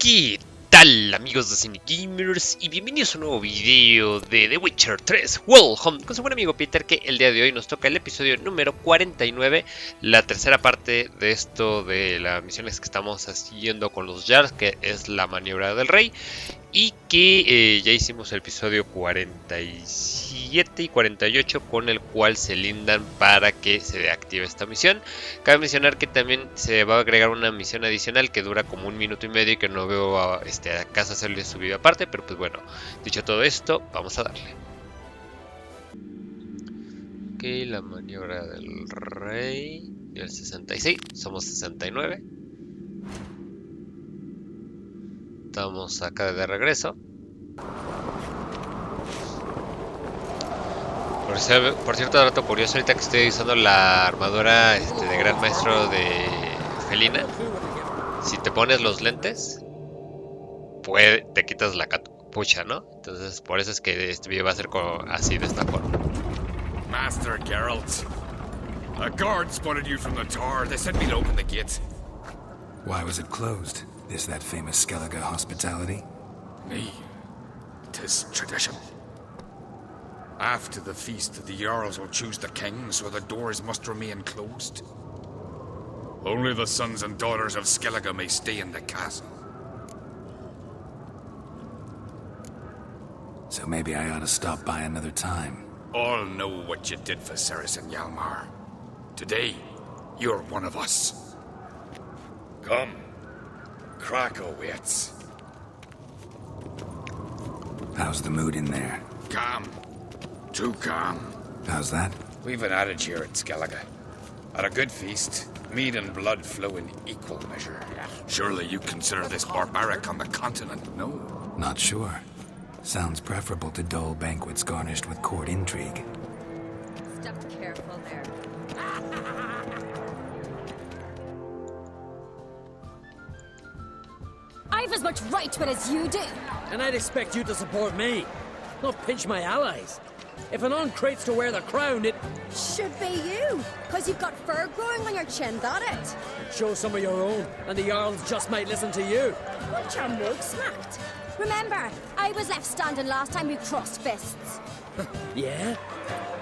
¿Qué tal, amigos de CINEGamers? Y bienvenidos a un nuevo video de The Witcher 3 Wild Hunt con su buen amigo Peter, que el día de hoy nos toca el episodio número 49, la tercera parte de esto de las misiones que estamos haciendo con los Jarls, que es la Maniobra del Rey. Y que ya hicimos el episodio 47 y 48, con el cual se lindan para que se active esta misión. Cabe mencionar que también se va a agregar una misión adicional que dura como 1 minuto y medio y que no veo acaso hacerle su video aparte. Pero pues bueno, dicho todo esto, vamos a darle. Ok, la Maniobra del Rey, nivel 66, somos 69. Estamos acá de regreso. Por cierto, dato curioso, ahorita que estoy usando la armadura de Gran Maestro de Felina, si te pones los lentes, te quitas la capucha, ¿no? Entonces, por eso es que este video va a ser así, de esta forma. Master Geralt, a guard spotted you from the tower. They sent me to open the gate. Why was it closed? Is that famous Skellige hospitality? Me. 'Tis tradition. After the feast, the Jarls will choose the king, so the doors must remain closed. Only the sons and daughters of Skellige may stay in the castle. So maybe I ought to stop by another time. All know what you did for Ceres and Hjalmar. Today, you're one of us. Come. Krakow waits. How's the mood in there? Calm. Too calm. How's that? We've an adage here at Skellige. At a good feast, mead and blood flow in equal measure. Surely you consider this barbaric on the continent, no? Not sure. Sounds preferable to dull banquets garnished with court intrigue. Step careful there. I've as much right to it as you do. And I'd expect you to support me, not pinch my allies. If an uncrate's to wear the crown, it Should be you, because you've got fur growing on your chin, that it? shows some of your own, and the Jarls just might listen to you. Want your mug smacked? Remember, I was left standing last time we crossed fists. Yeah?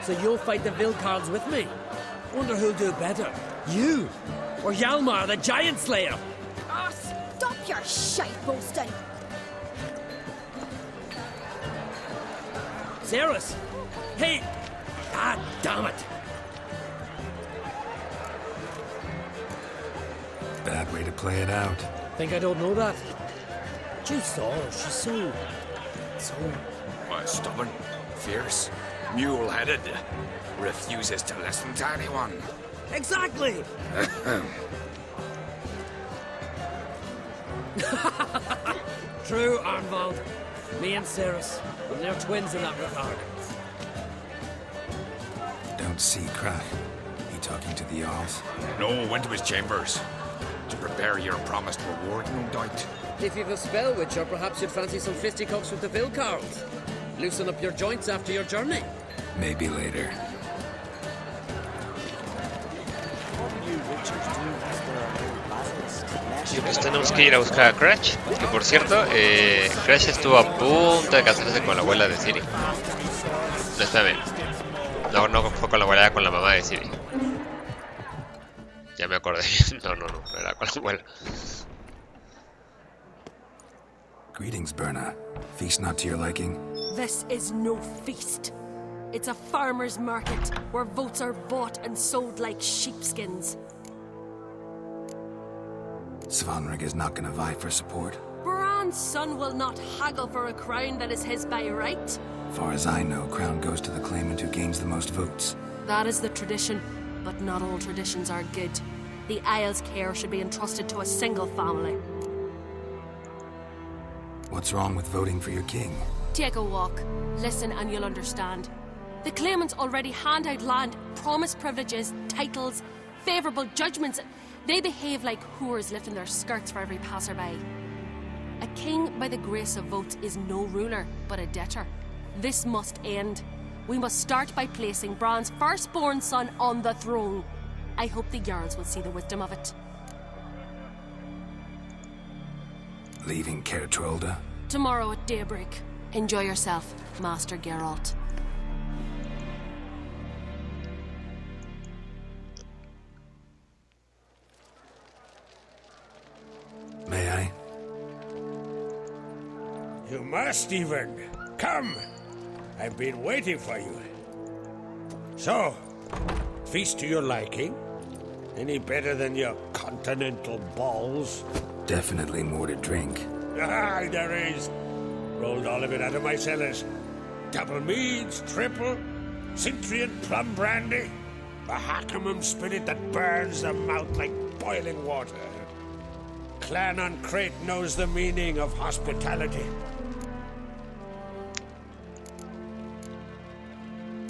So you'll fight the Vilcards with me? Wonder who'll do better, you or Hjalmar the Giant Slayer? Oh, stop your shite boasting. Ceres? Hey! God damn it! Bad way to play it out. Think I don't know that? You saw her, she's so... Stubborn, fierce, mule-headed. Refuses to listen to anyone. Exactly! True, Arnvald. Me and Ceres, and they're twins in that regard. Don't see Krak. He talking to the Jarls? No, went to his chambers. To prepare your promised reward, no doubt. If you've a spell, Witcher, perhaps you'd fancy some fisticuffs with the Vilcards. Loosen up your joints after your journey. Maybe later. Y pues tenemos que ir a buscar a Crash, que por cierto, Crash estuvo a punto de casarse con la abuela de Ciri. No, espérame. No fue con la abuela, era con la mamá de Ciri. Ya me acordé. No, era con la abuela. Greetings, Berna. Feast not to your liking? This is no feast. It's a farmer's market where votes are bought and sold like sheepskins. Svanrig is not gonna vie for support? Bran's son will not haggle for a crown that is his by right. Far as I know, crown goes to the claimant who gains the most votes. That is the tradition, but not all traditions are good. The Isle's care should be entrusted to a single family. What's wrong with voting for your king? Take a walk, listen and you'll understand. The claimants already hand out land, promise privileges, titles, favourable judgments. They behave like whores lifting their skirts for every passerby. A king by the grace of votes is no ruler, but a debtor. This must end. We must start by placing Bran's firstborn son on the throne. I hope the Jarls will see the wisdom of it. Leaving Kertrolda? Tomorrow at daybreak. Enjoy yourself, Master Geralt. May I? You must even. Come. I've been waiting for you. So, feast to your liking? Any better than your continental balls? Definitely more to drink. Ah, there is. Rolled all of it out of my cellars. Double meads, triple, Cintrian plum brandy, a Hackamum spirit that burns the mouth like boiling water. Clan on Crate knows the meaning of hospitality.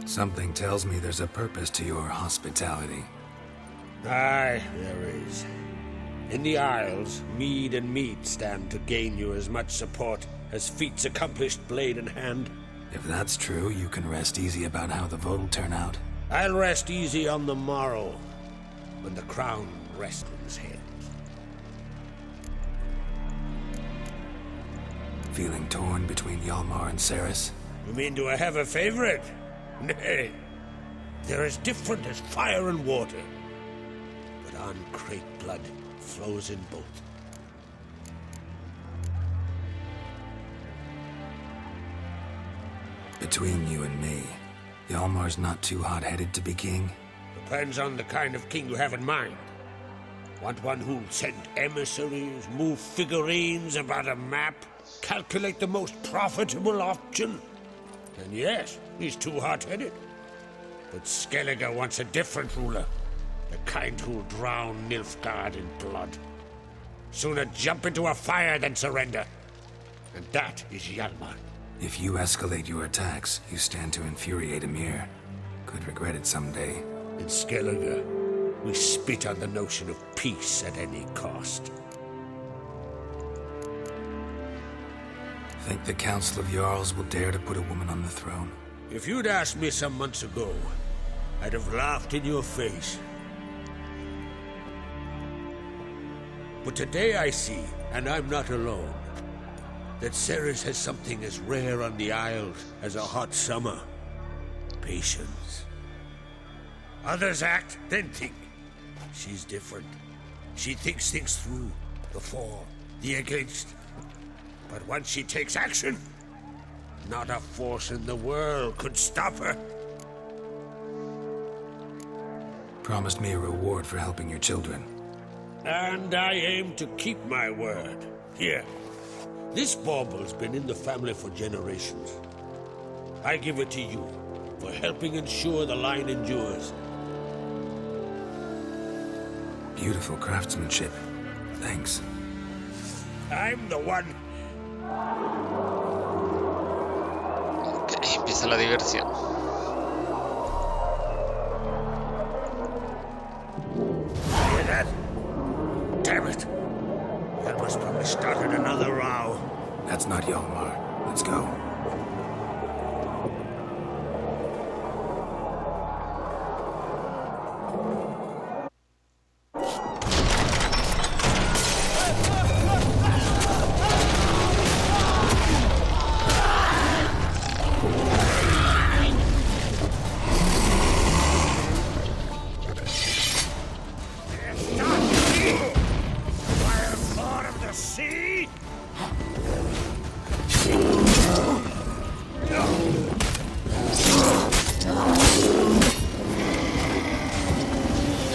Something tells me there's a purpose to your hospitality. Aye, there is. In the Isles, mead and meat stand to gain you as much support as feats accomplished blade in hand. If that's true, you can rest easy about how the vote'll turn out. I'll rest easy on the morrow, when the crown rests in his hands. Feeling torn between Hjalmar and Ceres? You mean do I have a favorite? Nay, they're as different as fire and water. But on Crate blood flows in both. Between you and me, Hjalmar's not too hot-headed to be king? Depends on the kind of king you have in mind. Want one who'll send emissaries, move figurines about a map, calculate the most profitable option? Then yes, he's too hot-headed. But Skellige wants a different ruler. The kind who'll drown Nilfgaard in blood. Sooner jump into a fire than surrender. And that is Hjalmar. If you escalate your attacks, you stand to infuriate Emir. Could regret it someday. In Skellige, we spit on the notion of peace at any cost. Think the Council of Jarls will dare to put a woman on the throne? If you'd asked me some months ago, I'd have laughed in your face. But today I see, and I'm not alone, that Ceres has something as rare on the Isles as a hot summer. Patience. Others act, then think. She's different. She thinks things through, the for, the against. But once she takes action, not a force in the world could stop her. Promised me a reward for helping your children. And I aim to keep my word. Here. This bauble's been in the family for generations. I give it to you for helping ensure the line endures. Beautiful craftsmanship. Thanks. I'm the one. Ok, empieza la diversión. Hear that? Damn it. That must probably started another row. That's not Hjalmar. Let's go.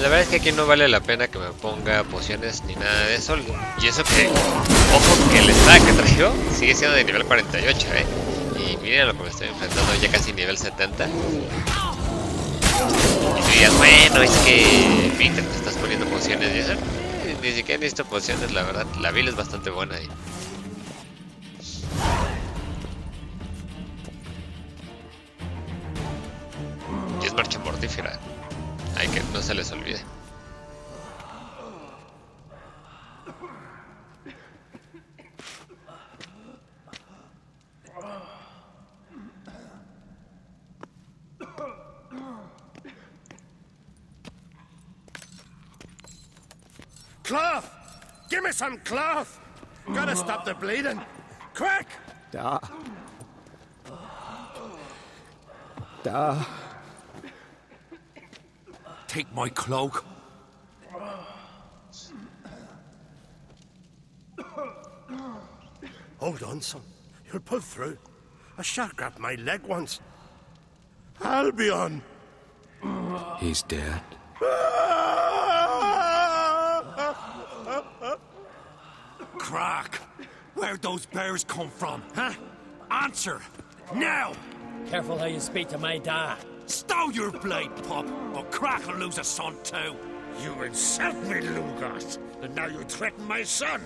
La verdad es que aquí no vale la pena que me ponga pociones ni nada de eso. Y eso que, ojo, que el stack que traigo sigue siendo de nivel 48, Y miren lo que me estoy enfrentando, ya casi nivel 70. Y tú dirías, bueno, es que Peter, te estás poniendo pociones. Y eso, ni siquiera necesito pociones, la verdad. La build es bastante buena ahí. Y es Marcha Mortífera. Hay que no se les olvide. Cloth! Give me some cloth! Gotta stop the bleeding. Quick! Da. Take my cloak. Hold on, son. You'll pull through. A shark grabbed my leg once. Albion! He's dead. Crack! Where'd those bears come from, huh? Answer! Now! Careful how you speak to my dad. Stow your blade, pup, or Crack will lose a son too. You insult me, Lugos, and now you threaten my son.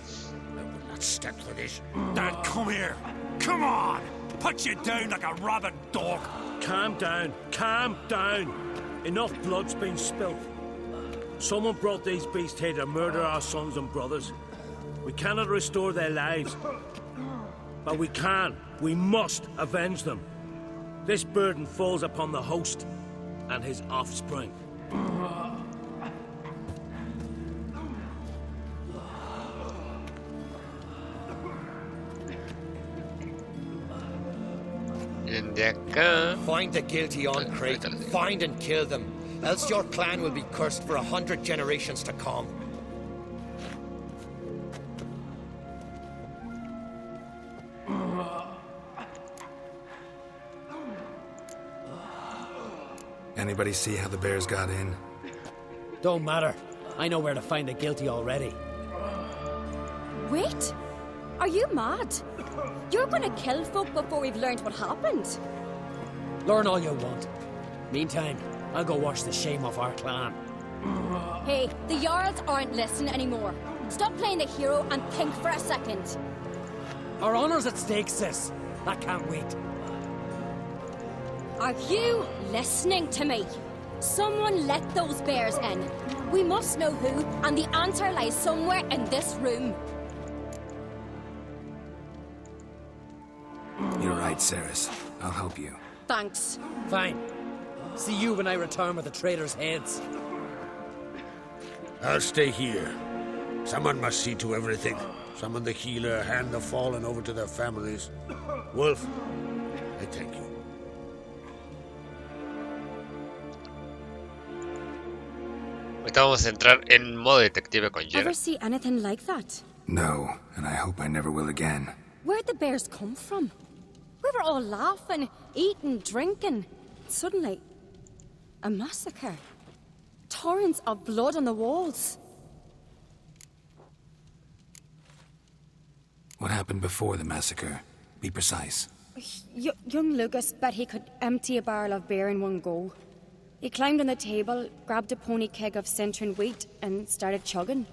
I will not stand for this. Dad, come here. Come on! Put you down like a rabid dog. Calm down. Calm down. Enough blood's been spilt. Someone brought these beasts here to murder our sons and brothers. We cannot restore their lives. But we can. We must avenge them. This burden falls upon the host and his offspring. De acá. Find the guilty on Craig. Find and kill them. Else your clan will be cursed for 100 generations to come. Anybody see how the bears got in? Don't matter. I know where to find the guilty already. Wait! Are you mad? You're gonna kill folk before we've learned what happened. Learn all you want. Meantime, I'll go wash the shame off our clan. Hey, the Jarls aren't listening anymore. Stop playing the hero and think for a second. Our honor's at stake, sis. I can't wait. Are you listening to me? Someone let those bears in. We must know who, and the answer lies somewhere in this room. You're right, Ceres. I'll help you. Thanks. Fine. See you when I return with the traitors' heads. I'll stay here. Someone must see to everything. Summon the healer, hand the fallen over to their families. Wolf, I thank you. Ahorita vamos a entrar en modo detective con Ever Geralt. see anything like that? No, and I hope I never will again. Where'd the bears come from? We were all laughing, eating, drinking. Suddenly, a massacre. Torrents of blood on the walls. What happened before the massacre? Be precise. Young Lucas bet he could empty a barrel of beer in one go. He climbed on the table, grabbed a pony keg of Centron wheat, and started chugging.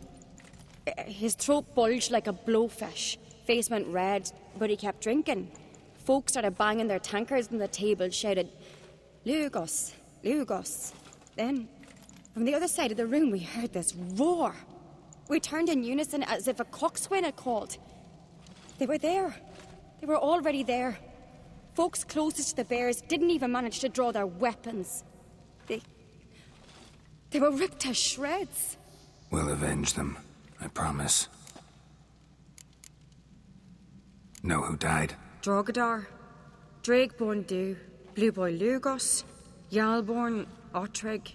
His throat bulged like a blowfish. Face went red, but he kept drinking. Folks started banging their tankards on the table, shouted, "Lugos, Lugos." Then, from the other side of the room, we heard this roar. We turned in unison as if a coxswain had called. They were there. They were already there. Folks closest to the bears didn't even manage to draw their weapons. They were ripped to shreds. We'll avenge them, I promise. Know who died? Drogadar, Drakeborn Du, Blue Boy Lugos, Yalborn, Ottrig.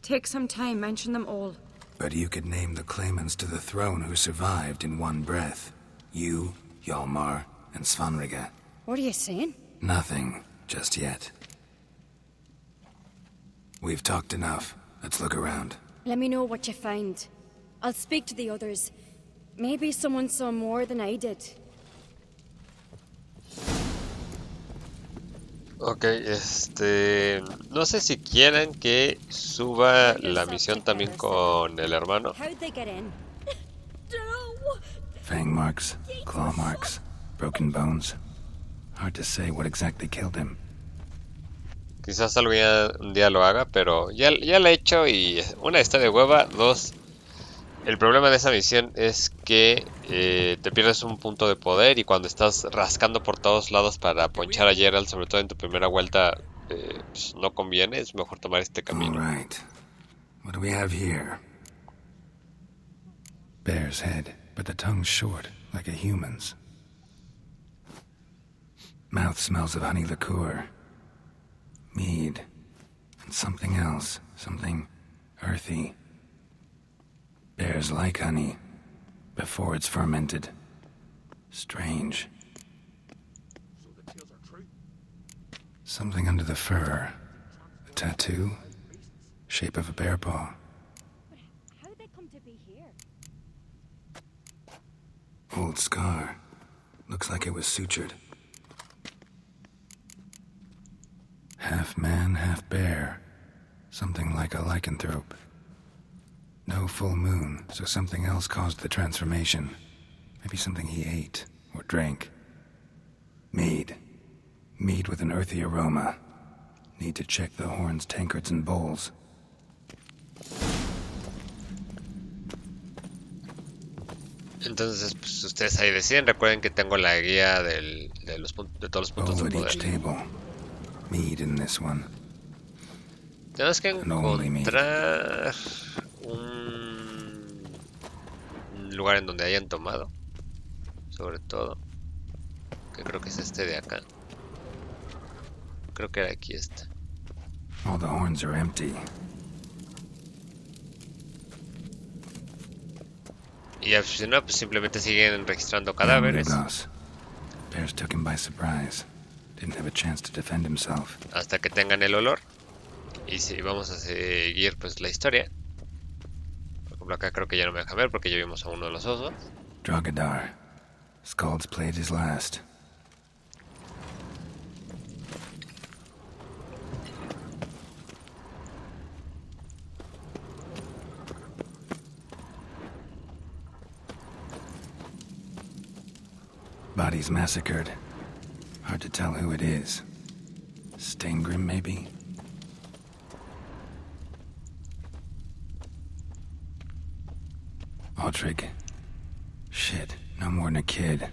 Take some time, mention them all. But you could name the claimants to the throne who survived in one breath. You, Hjalmar, and Svanrige. What are you saying? Nothing, just yet. We've talked enough. Let's look around. Let me know what you find. I'll speak to the others. Maybe someone saw more than I did. Ok, no sé si quieren que suba la misión también con el hermano. How'd they get in? Fang marks, claw marks, broken bones. Hard to say what exactly killed him. Quizás un día lo haga, pero ya lo he hecho y una está de hueva, dos, el problema de esa misión es que te pierdes un punto de poder y cuando estás rascando por todos lados para ponchar a Geralt, sobre todo en tu primera vuelta, pues no conviene, es mejor tomar este camino. All right. What do we have here? Bear's head, but the tongue's short. like a human's. Mouth smells of honey liqueur, mead, and something else, something earthy. Bears like honey before it's fermented. Strange. Something under the fur. A tattoo. Shape of a bear paw. How did they come to be here? Old scar. Looks like it was sutured. Half man, half bear. Something like a lycanthrope. No full moon, so something else caused the transformation. Maybe something he ate or drank. Mead. Mead with an earthy aroma. Need to check the horns, tankards, and bowls. Entonces, pues ustedes ahí deciden. Recuerden que tengo la guía de todos los puntos de Bowl at each poder. table. Mead in this one. Tenemos que only me. encontrar un lugar en donde hayan tomado. Sobre todo. Que creo que es este de acá. Creo que era aquí este. All the horns are empty. Y ya, si no, pues simplemente siguen registrando cadáveres. Lugos. Bears took him by surprise. Didn't have a chance to defend himself. Hasta que tengan el olor. Y si vamos a seguir pues la historia. Por ejemplo, acá creo que ya no me deja ver porque ya vimos a uno de los osos. Drogadar. Skald's played his last. Bodies massacred. Hard to tell who it is. Stangrim, maybe? Aldrich. Shit, no more than a kid.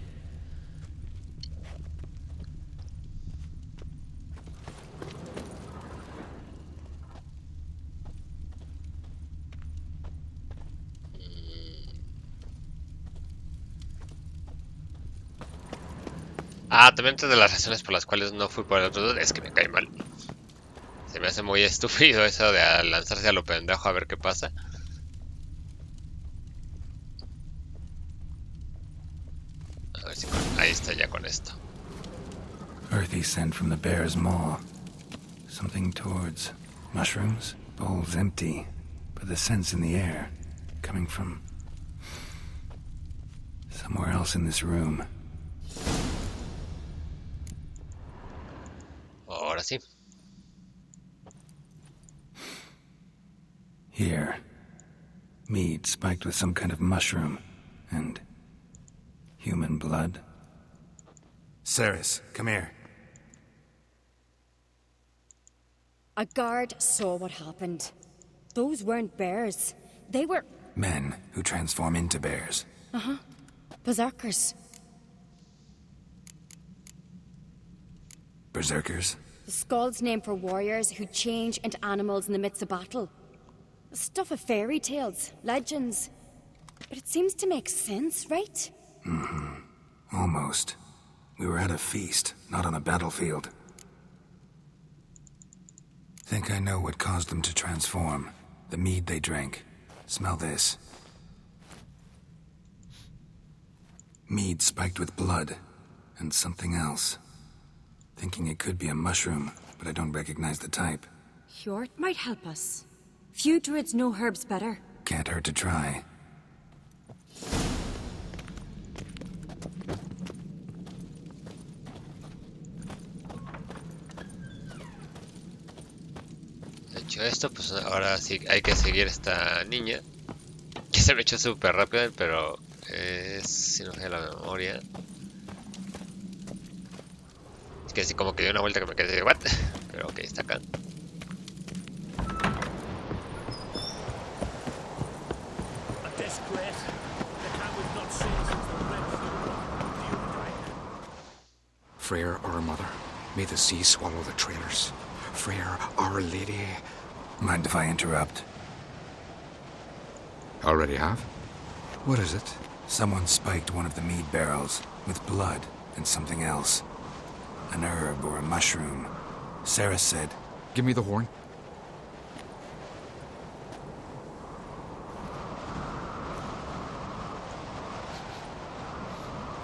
Ah, también otra de las razones por las cuales no fui por el otro es que me cae mal. Se me hace muy estúpido eso de lanzarse a lo pendejo a ver qué pasa. A ver si ahí está ya con esto. Earthy scent from the bear's maw. Something towards mushrooms. Bowl's empty, but the scent's in the air. Coming from somewhere else in this room. Ahora sí. Here. Mead spiked with some kind of mushroom. And human blood. Ceres, come here. A guard saw what happened. Those weren't bears. They were Men who transform into bears. berserkers. Berserkers? The Skald's name for warriors who change into animals in the midst of battle. Stuff of fairy tales, legends. But it seems to make sense, right? Almost. We were at a feast, not on a battlefield. Think I know what caused them to transform. The mead they drank. Smell this. Mead spiked with blood. And something else. Thinking it could be a mushroom, but I don't recognize the type. Hjort might help us. Few druids know herbs better. Can't hurt to try. Hecho esto, pues ahora sí hay que seguir esta niña. Que se me echó súper rápido, pero si no falla la memoria. Es que así como que dio una vuelta que me quedé de what. Pero ok, está acá. Freyr, our mother, may the sea swallow the traitors. Freyr, our lady. Mind if I interrupt? Already have? What is it? Someone spiked one of the mead barrels with blood and something else. An herb or a mushroom. Sarah said, Give me the horn.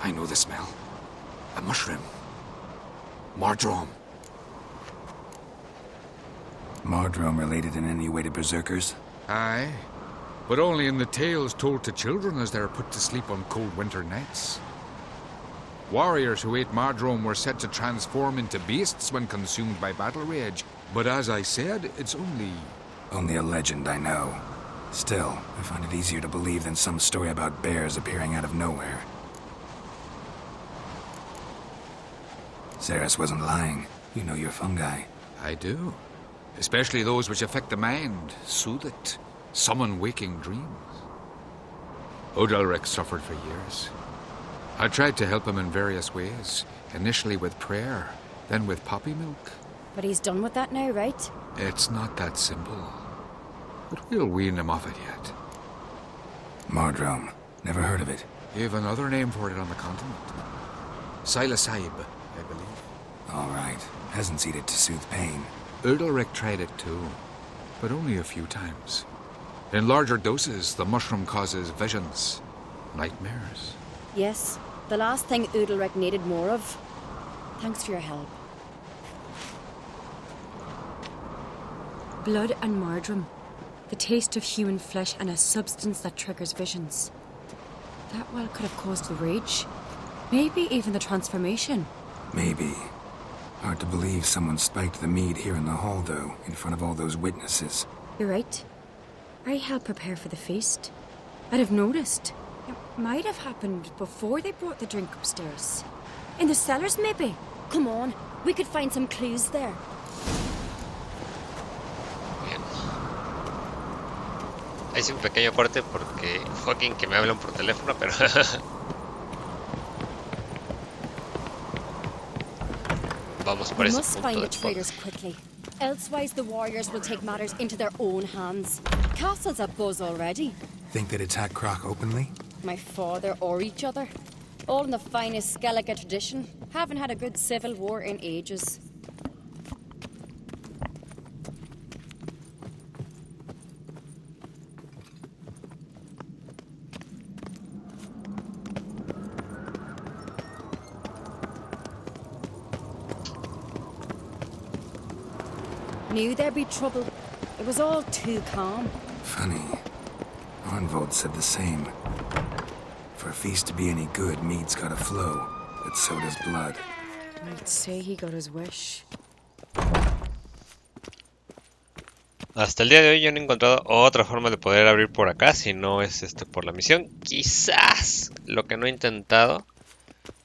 I know the smell. A mushroom. Mardrome. Mardrome related in any way to berserkers? Aye, but only in the tales told to children as they're put to sleep on cold winter nights. Warriors who ate Mardrome were said to transform into beasts when consumed by battle rage. But as I said, it's only... Only a legend, I know. Still, I find it easier to believe than some story about bears appearing out of nowhere. Ceres wasn't lying. You know your fungi. I do. Especially those which affect the mind, soothe it, summon waking dreams. Odalric suffered for years. I tried to help him in various ways, initially with prayer, then with poppy milk. But he's done with that now, right? It's not that simple. But we'll wean him off it yet. Mardrome. Never heard of it. You have another name for it on the continent. Psilocybe, I believe. All right. Peasants eat it to soothe pain. Odalric tried it too, but only a few times. In larger doses, the mushroom causes visions, nightmares. Yes, the last thing Udalric needed more of. Thanks for your help. Blood and Mardrome. The taste of human flesh and a substance that triggers visions. That well could have caused the rage. Maybe even the transformation. Maybe. Hard to believe someone spiked the mead here in the hall, though, in front of all those witnesses. You're right. I helped prepare for the feast. I'd have noticed. It might have happened before they brought the drink upstairs. In the cellars, maybe. Come on, we could find some clues there. Bien. Hice un pequeño corte porque fucking que me hablan por teléfono, pero... Vamos por We ese must punto find de the traitors quickly. Elsewise, the warriors will take matters into their own hands. Castle's a buzz already. Think they'd attack Croc openly? My father or each other. All in the finest Skellige tradition. Haven't had a good civil war in ages. Knew there'd be trouble. It was all too calm. Funny. Arnvold said the same. For a feast to be any good, mead's gotta flow, but so does blood. I'd say he got his wish. Hasta el día de hoy yo no he encontrado otra forma de poder abrir por acá, si no es por la misión. Quizás lo que no he intentado.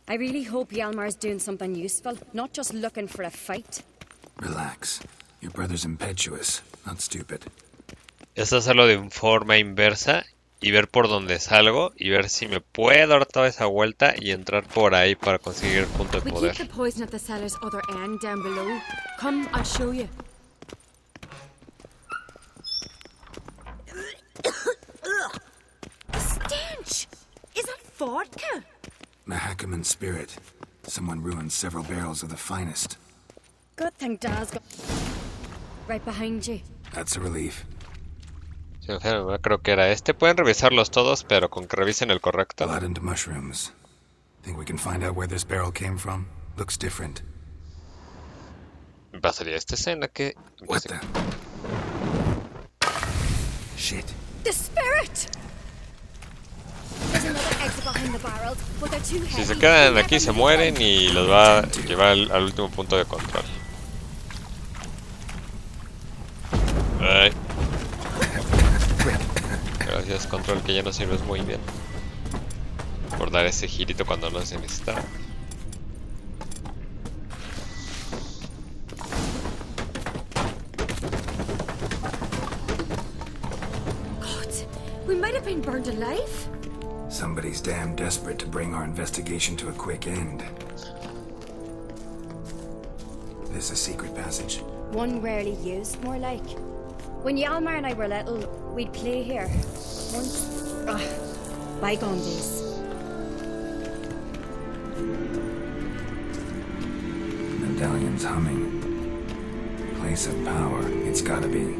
I really hope Hjalmar's doing something useful, not just looking for a fight. Relax. Your brother's impetuous, not stupid. Es hacerlo de forma inversa y ver por dónde salgo y ver si me puedo dar toda esa vuelta y entrar por ahí para conseguir el punto de We poder. keep the poison at the cellar's other end down below. Come, I'll show you. The stench! Is that vodka? Mahakaman spirit. Someone ruined several barrels of the finest. Good thing Dad's got... Right behind you. That's a relief. Sí, creo que era este. Pueden revisarlos todos, pero con que revisen el correcto. Blood and mushrooms. Think we can find out where this barrel came from? Looks different. Me pasaría esta escena que... What the... Shit. The spirit! There's another exit behind the barrels, but they're too heavy. Si se quedan aquí se mueren y los va a llevar al último punto de control. Ay. Gracias, control, que ya no sirves muy bien. Por dar ese girito cuando no se necesita. God, we might have been burned alive. Somebody's damn desperate to bring our investigation to a quick end. This a secret passage? One rarely used, more like. When Hjalmar and I were little, we'd play here. Once... bygone days. medallions humming. Place of power, it's gotta be.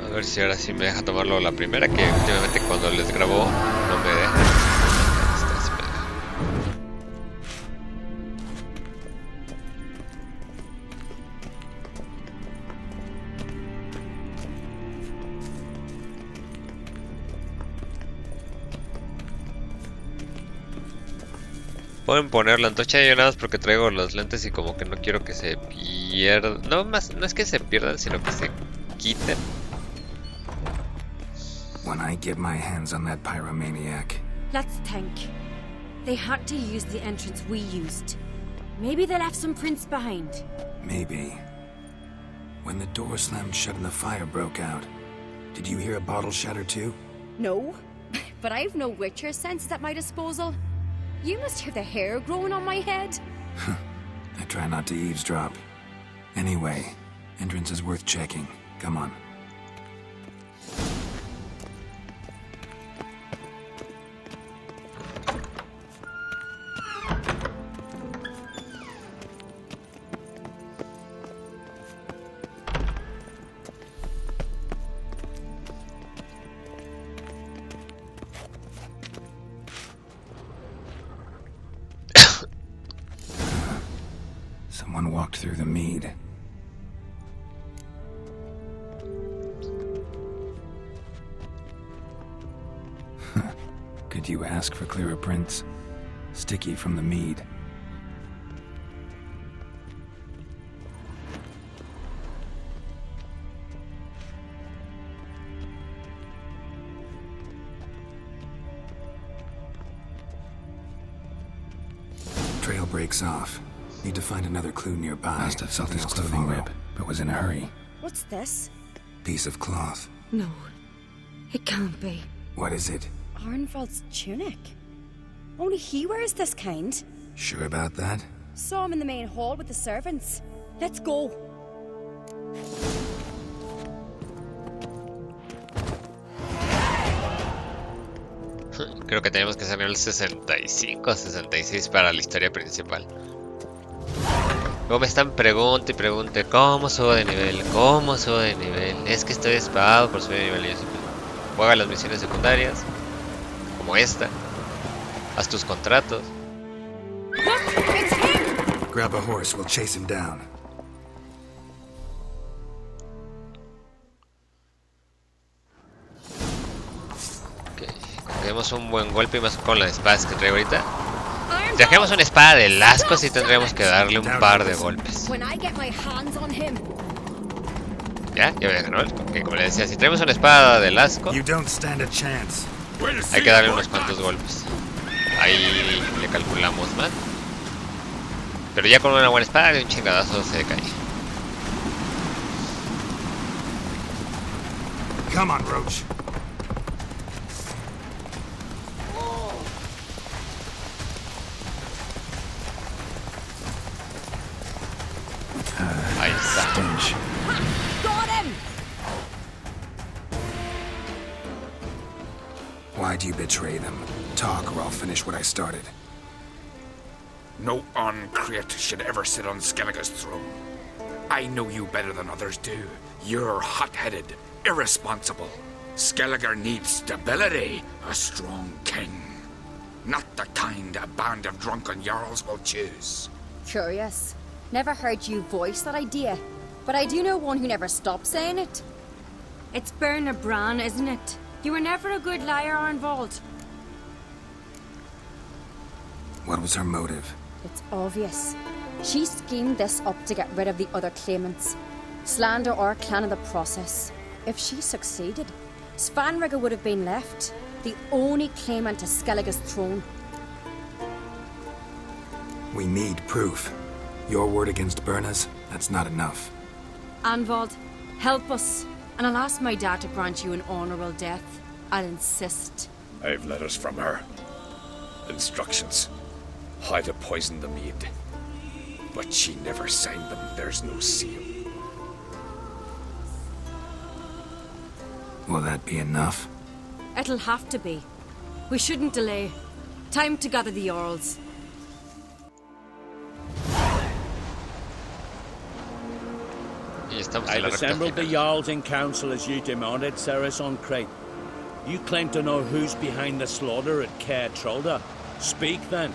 A ver si ahora sí me deja tomarlo la primera, que últimamente cuando les grabó no me deja. Pueden poner la antorcha de nada más porque traigo los lentes y como que no quiero que se pierdan. No es que se pierdan, sino que se quiten. When I get my hands on that pyromaniac. Let's think. They had to use the entrance we used. Maybe they left some prints behind. Maybe. When the door slammed shut and the fire broke out, did you hear a bottle shatter too? No, but I've no Witcher senses at my disposal. You must hear the hair growing on my head. I try not to eavesdrop. Anyway, entrance is worth checking. Come on. Someone walked through the mead. Could you ask for clearer prints? Sticky from the mead. Trail breaks off. Need to find another clue nearby. Must have felt his clothing rip, but was in a hurry. What's this? Piece of cloth. No, it can't be. What is it? Arnvald's tunic. Only he wears this kind. Sure about that? Saw him in the main hall with the servants. Let's go. Creo que tenemos que salir el 65 o 66 para la historia principal. Luego me están pregunte y pregunte ¿cómo subo de nivel? ¿Cómo subo de nivel? Es que estoy despagado por subir de nivel. Y yo siempre juega las misiones secundarias, como esta. Haz tus contratos. Grab a horse, we'll chase him down. Ok, tenemos un buen golpe y más con las espadas que traigo ahorita. Si trajemos una espada de asco, sí tendríamos que darle un par de golpes. Ya me dejan, ¿no? Okay, como le decía, si traemos una espada de asco, hay que darle unos cuantos golpes. Ahí le calculamos mal. Pero ya con una buena espada de un chingadazo se decae. Come on, Roach. Ahí está. Got him! Why do you betray them? Talk or I'll finish what I started. No Uncreate should ever sit on Skellige's throne. I know you better than others do. You're hot-headed, irresponsible. Skellige needs stability, a strong king. Not the kind a band of drunken jarls will choose. Curious. Never heard you voice that idea, but I do know one who never stops saying it. It's Berna Bran, isn't it? You were never a good liar, Arnvald. What was her motive? It's obvious. She schemed this up to get rid of the other claimants. Slander our clan in the process. If she succeeded, Svanrigga would have been left, the only claimant to Skellige's throne. We need proof. Your word against Berna's, that's not enough. Arnvald, help us, and I'll ask my dad to grant you an honourable death. I'll insist. I've letters from her. Instructions. How to poison the mead. But she never signed them. There's no seal. Will that be enough? It'll have to be. We shouldn't delay. Time to gather the Jarls. estamos en I've la recta assembled the final. Jarls in council as you demanded, Ceres on Crate. You claim to know who's behind the slaughter at Caer Trolda. Speak then.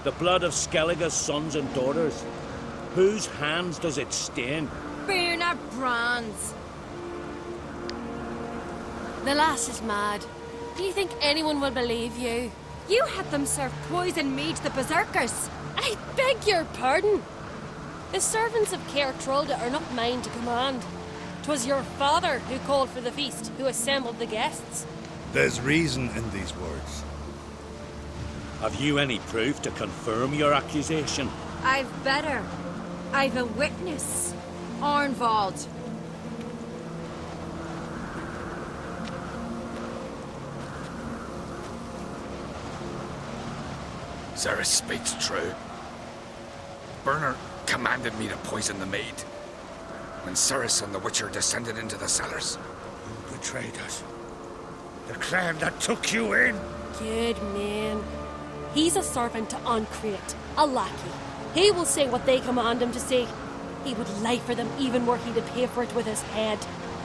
The blood of Skellige's sons and daughters. Whose hands does it stain? Bernard Brands. The lass is mad. Do you think anyone will believe you? You had them serve poison mead to the berserkers. I beg your pardon. The servants of Caer Trolda are not mine to command. 'Twas your father who called for the feast, who assembled the guests. There's reason in these words. Have you any proof to confirm your accusation? I've better. I've a witness. Arnvald. Ceres speaks true. Bernard commanded me to poison the maid. When Ceres and the Witcher descended into the cellars. Who betrayed us? The clan that took you in? Good man. He's a servant to Ancrate, a lackey. He will say what they command him to say. He would lie for them even were he to pay for it with his head.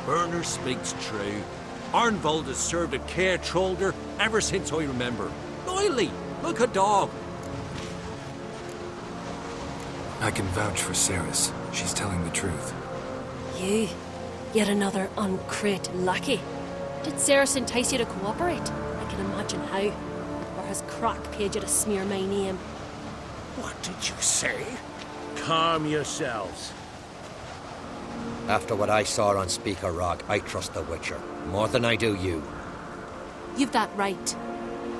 Bernard speaks true. Arnvald has served at Caer Trolda ever since I remember. Loyally, like a dog. I can vouch for Ceres. She's telling the truth. You, yet another Ancrate lackey. Did Ceres entice you to cooperate? I can imagine how. Or has Croc paid you to smear my name? What did you say? Calm yourselves. After what I saw on Speaker Rock, I trust the Witcher. More than I do you. You've that right.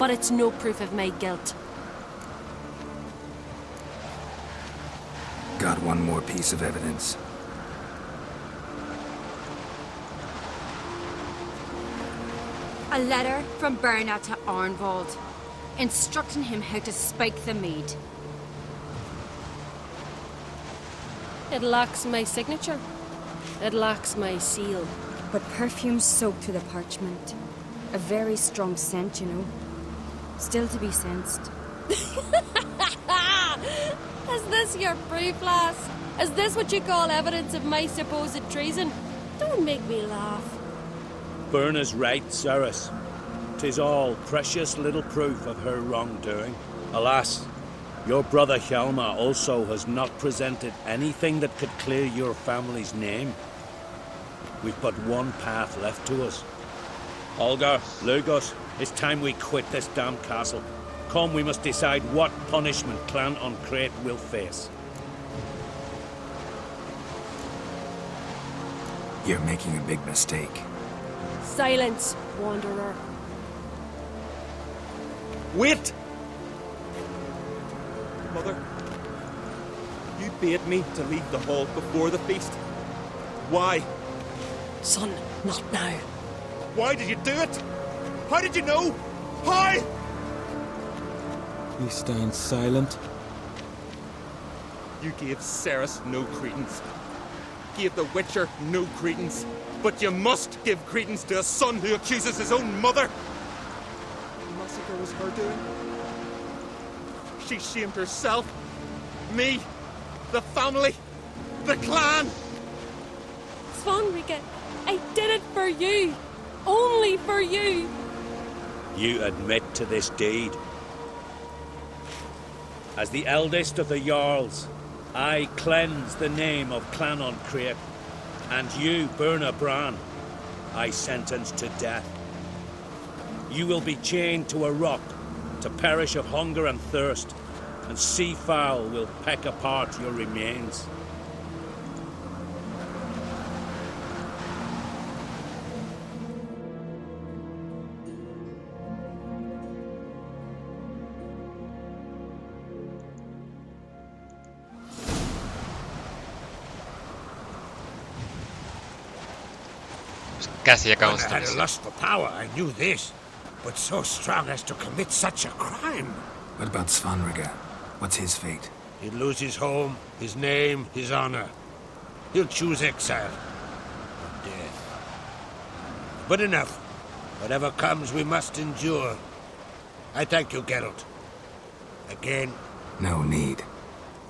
But it's no proof of my guilt. Got one more piece of evidence. A letter from Bernard to Arnvald, instructing him how to spike the mead. It lacks my signature. It lacks my seal. But perfume soaked through the parchment. A very strong scent, you know. Still to be sensed. Is this your proof, lass? Is this what you call evidence of my supposed treason? Don't make me laugh. Bernard's right, Ceres. 'Tis all precious little proof of her wrongdoing. Alas, your brother Hjalmar also has not presented anything that could clear your family's name. We've but one path left to us. Olga, Lugos, it's time we quit this damn castle. Come, we must decide what punishment Clan Ancrate will face. You're making a big mistake. Silence, wanderer. Wait! Mother, you bade me to leave the hall before the feast. Why? Son, not now. Why did you do it? How did you know? How? We stand silent. You gave Ceres no credence. Gave the Witcher no credence. But you must give credence to a son who accuses his own mother. The massacre was her doing. She shamed herself, me, the family, the clan. Svanrika, I did it for you. Only for you. You admit to this deed. As the eldest of the Jarls, I cleanse the name of Clan Ancrate, and you, Bernard Bran, I sentence to death. You will be chained to a rock to perish of hunger and thirst, and sea fowl will peck apart your remains. Casi ya acabamos I esta had a misión. lust for power, I knew this. But so strong as to commit such a crime. What about Svanrika? What's his fate? He'd lose his home, his name, his honor. He'll choose exile. Or death. But enough. Whatever comes, we must endure. I thank you, Geralt. Again. No need.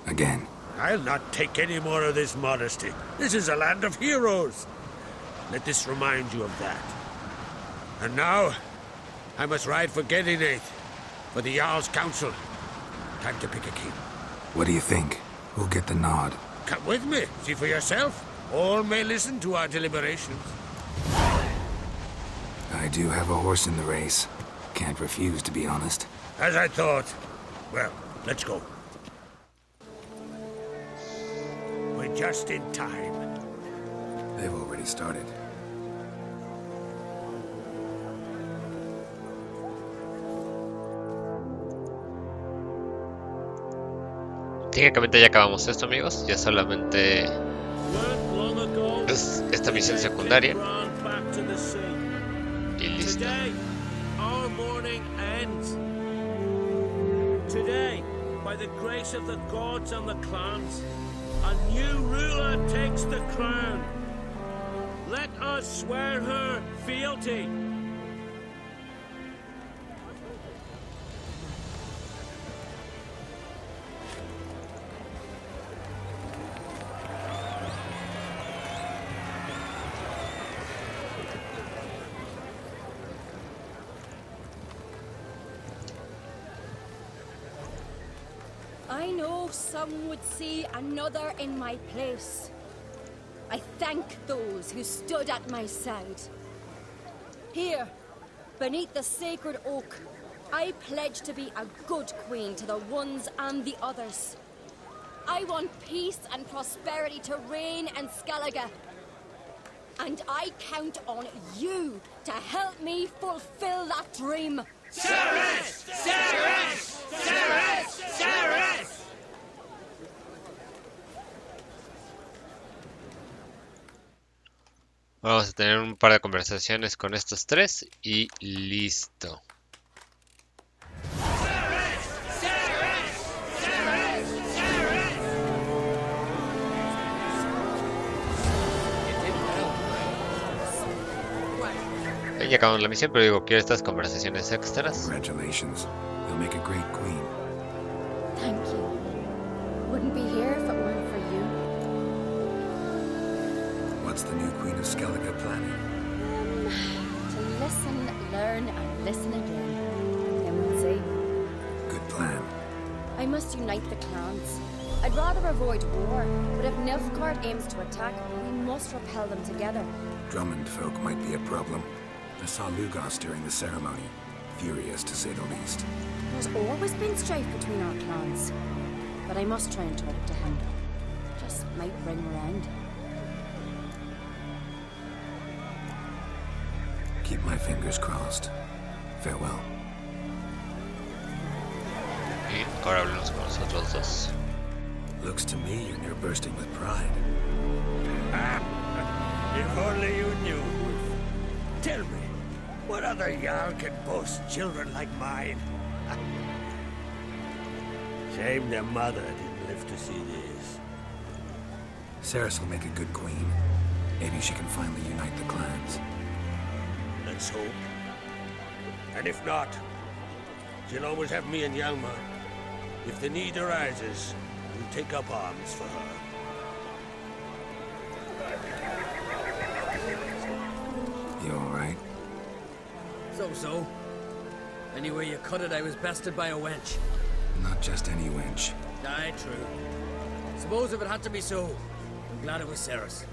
Again. I'll not take any more of this modesty. This is a land of heroes. Let this remind you of that. And now, I must ride for Gedinath, for the Jarl's Council. Time to pick a king. What do you think? Who'll get the nod? Come with me, see for yourself. All may listen to our deliberations. I do have a horse in the race. Can't refuse, to be honest. As I thought. Well, let's go. We're just in time. They've already started. Técnicamente ya acabamos esto, amigos. Ya solamente es esta misión secundaria. Y listo. Our morning ends. Today, by the grace of the gods and the clans, a new ruler takes the crown. Let us swear her fealty. I know some would see another in my place. I thank those who stood at my side. Here, beneath the sacred oak, I pledge to be a good queen to the ones and the others. I want peace and prosperity to reign in Skellige. And I count on you to help me fulfill that dream. Ceres! Ceres! Ceres! Ceres! Vamos a tener un par de conversaciones con estos tres y listo. Ya acabamos la misión, pero digo, quiero estas conversaciones extras. Congratulations. You'll make a great queen. Thank you. Wouldn't be here if it weren't for you. What's the new Queen of Skellige planning? To listen, learn, and listen again. Then we'll see. Good plan. I must unite the clans. I'd rather avoid war, but if Nilfgaard aims to attack, we must repel them together. Drummond folk might be a problem. I saw Lugos during the ceremony. Furious, to say the least. There's always been strife between our clans. But I must try and talk to him. Just might bring around. Keep my fingers crossed. Farewell. Y ahora hablamos con los otros dos. Looks to me you're near bursting with pride. If only you knew. Tell me, what other Jarl can boast children like mine? Shame their mother didn't live to see this. Ceres will make a good queen. Maybe she can finally unite the clans. Let's hope. And if not, she'll always have me and Hjalmar. If the need arises, we'll take up arms for her. You alright? So. Anyway you cut it, I was bested by a wench. Not just any wench. Aye, true. Suppose if it had to be so, I'm glad it was Ceres.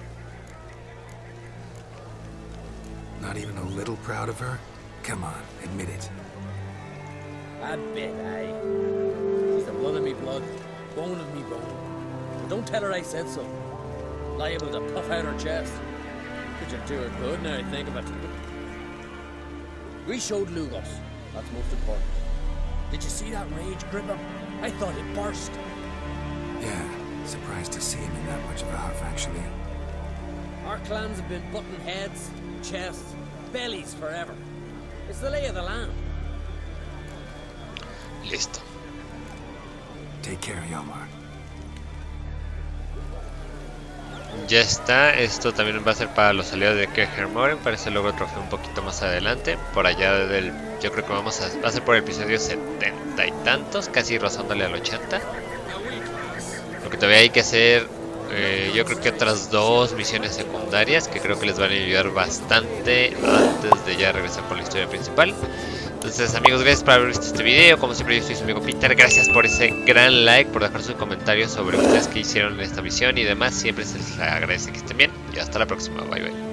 Not even a little proud of her? Come on, admit it. A bit, aye. She's the blood of me blood, bone of me bone. But don't tell her I said so. Liable to puff out her chest. Could you do her good now I think of it? We showed Lugos. That's most important. Did you see that rage grip him? I thought it burst. Yeah, surprised to see him in that much of a huff, actually. Our clans have been butting heads, chests, bellies forever. It's the lay of the land. Listo. Take care, Hjalmar. Ya está, esto también va a ser para los aliados de Kejermoren, parece luego trofeo un poquito más adelante, por allá del, yo creo que va a ser por el episodio 70 y tantos, casi rozándole al 80. Lo que todavía hay que hacer, yo creo que otras 2 misiones secundarias que creo que les van a ayudar bastante antes de ya regresar con la historia principal. Entonces, amigos, gracias por haber visto este video. Como siempre, yo soy su amigo Peter. Gracias por ese gran like, por dejar sus comentarios sobre ustedes que hicieron en esta misión y demás. Siempre se les agradece que estén bien. Y hasta la próxima. Bye, bye.